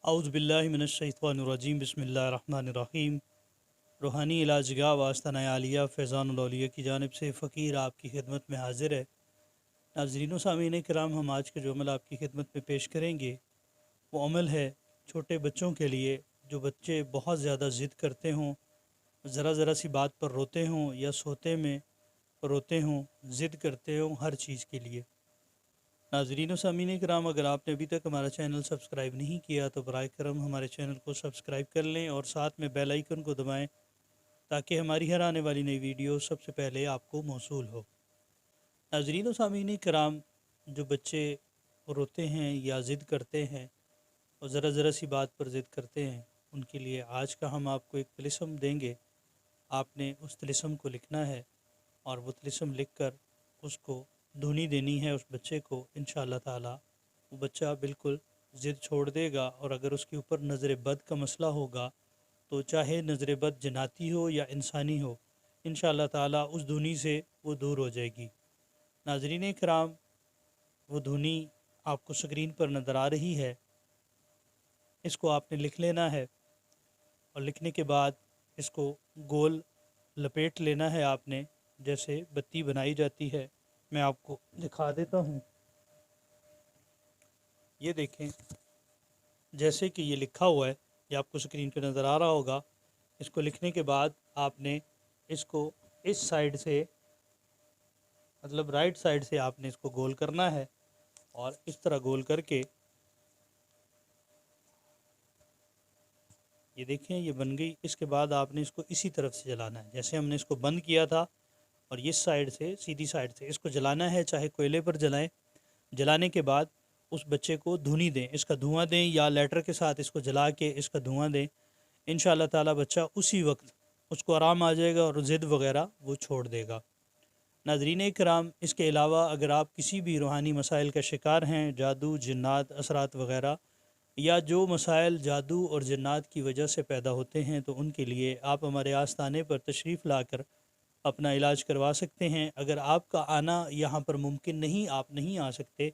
اعوذ باللہ من الشیطان الرجیم بسم اللہ الرحمن الرحیم۔ روحانی علاجگاہ واسطہ عالیہ فیضان الاولیاء کی جانب سے فقیر آپ کی خدمت میں حاضر ہے۔ ناظرین و سامعین کرام، ہم آج کا جو عمل آپ کی خدمت میں پیش کریں گے وہ عمل ہے چھوٹے بچوں کے لیے، جو بچے بہت زیادہ ضد کرتے ہوں، ذرا ذرا سی بات پر روتے ہوں یا سوتے میں روتے ہوں، ضد کرتے ہوں ہر چیز کے لیے۔ ناظرین و سامعین کرام، اگر آپ نے ابھی تک ہمارا چینل سبسکرائب نہیں کیا تو برائے کرم ہمارے چینل کو سبسکرائب کر لیں اور ساتھ میں بیل آئیکن کو دبائیں تاکہ ہماری ہر آنے والی نئی ویڈیو سب سے پہلے آپ کو موصول ہو۔ ناظرین و سامعین کرام، جو بچے روتے ہیں یا ضد کرتے ہیں اور ذرا ذرا سی بات پر ضد کرتے ہیں، ان کے لیے آج کا ہم آپ کو ایک طلسم دیں گے۔ آپ نے اس طلسم کو لکھنا ہے اور وہ طلسم لکھ کر اس کو دھنی دینی ہے اس بچے کو۔ انشاءاللہ تعالی وہ بچہ بالکل ضد چھوڑ دے گا، اور اگر اس کے اوپر نظر بد کا مسئلہ ہوگا تو چاہے نظر بد جناتی ہو یا انسانی ہو، انشاءاللہ تعالی اس دھنی سے وہ دور ہو جائے گی۔ ناظرین کرام، وہ دھنی آپ کو سکرین پر نظر آ رہی ہے، اس کو آپ نے لکھ لینا ہے، اور لکھنے کے بعد اس کو گول لپیٹ لینا ہے آپ نے، جیسے بتی بنائی جاتی ہے۔ میں آپ کو دکھا دیتا ہوں، یہ دیکھیں جیسے کہ یہ لکھا ہوا ہے، یہ آپ کو سکرین پہ نظر آ رہا ہوگا۔ اس کو لکھنے کے بعد آپ نے اس کو اس سائیڈ سے، مطلب رائٹ سائیڈ سے آپ نے اس کو گول کرنا ہے، اور اس طرح گول کر کے یہ دیکھیں یہ بن گئی۔ اس کے بعد آپ نے اس کو اسی طرف سے جلانا ہے، جیسے ہم نے اس کو بند کیا تھا، اور اس سائیڈ سے سیدھی سائیڈ سے اس کو جلانا ہے، چاہے کوئلے پر جلائیں۔ جلانے کے بعد اس بچے کو دھنی دیں، اس کا دھواں دیں، یا لیٹر کے ساتھ اس کو جلا کے اس کا دھواں دیں۔ انشاءاللہ تعالی بچہ اسی وقت اس کو آرام آ جائے گا اور ضد وغیرہ وہ چھوڑ دے گا۔ ناظرین کرام، اس کے علاوہ اگر آپ کسی بھی روحانی مسائل کا شکار ہیں، جادو، جنات، اثرات وغیرہ، یا جو مسائل جادو اور جنات کی وجہ سے پیدا ہوتے ہیں، تو ان کے لیے آپ ہمارے آستانے پر تشریف لا کر اپنا علاج کروا سکتے ہیں۔ اگر آپ کا آنا یہاں پر ممکن نہیں، آپ نہیں آ سکتے،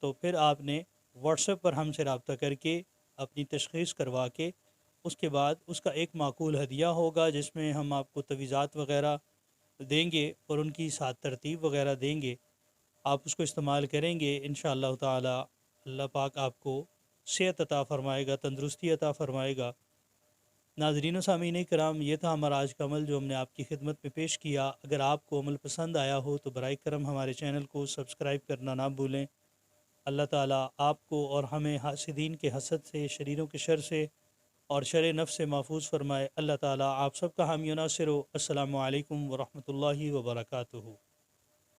تو پھر آپ نے واٹس ایپ پر ہم سے رابطہ کر کے اپنی تشخیص کروا کے اس کے بعد اس کا ایک معقول ہدیہ ہوگا، جس میں ہم آپ کو تویزات وغیرہ دیں گے اور ان کی ساتھ ترتیب وغیرہ دیں گے۔ آپ اس کو استعمال کریں گے، انشاءاللہ تعالی اللہ پاک آپ کو صحت عطا فرمائے گا، تندرستی عطا فرمائے گا۔ ناظرین و سامعین کرام، یہ تھا ہمارا آج کا عمل جو ہم نے آپ کی خدمت میں پیش کیا۔ اگر آپ کو عمل پسند آیا ہو تو برائے کرم ہمارے چینل کو سبسکرائب کرنا نہ بھولیں۔ اللہ تعالیٰ آپ کو اور ہمیں حاسدین کے حسد سے، شریروں کے شر سے اور شر نفس سے محفوظ فرمائے۔ اللہ تعالیٰ آپ سب کا حامی و ناصر ہو۔ السلام علیکم ورحمۃ اللہ وبرکاتہ۔